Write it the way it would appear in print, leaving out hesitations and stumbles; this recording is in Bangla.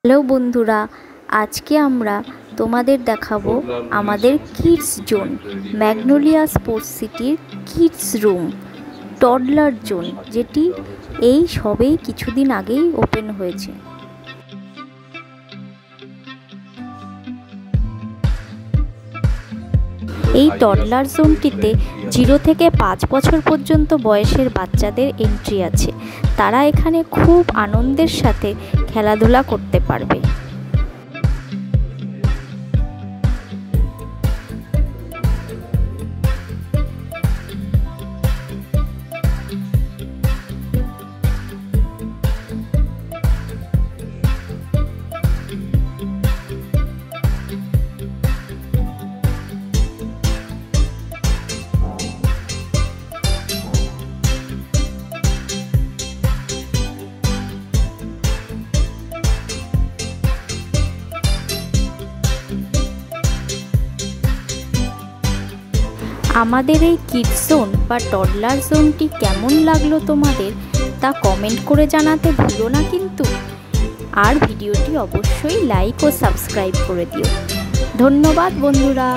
হ্যালো বন্ধুরা, আজকে আমরা তোমাদের দেখাবো আমাদের কিডস জোন ম্যাগনোলিয়া স্পোর্টস সিটির কিডস রুম টডলার জোন, যেটি এই সবেই কিছুদিন আগেই ওপেন হয়েছে। এই টডলার জোনটিতে 0 থেকে 5 বছর পর্যন্ত বয়সের বাচ্চাদের এন্ট্রি আছে। তারা এখানে খুব আনন্দের সাথে খেলাধুলা করতে পারবে। আমাদের এই কিডস জোন বা টডলার জোনটি কেমন লাগলো তোমাদের, তা কমেন্ট করে জানাতে ভুলো না কিন্তু। আর ভিডিওটি অবশ্যই লাইক ও সাবস্ক্রাইব করে দিও। ধন্যবাদ বন্ধুরা।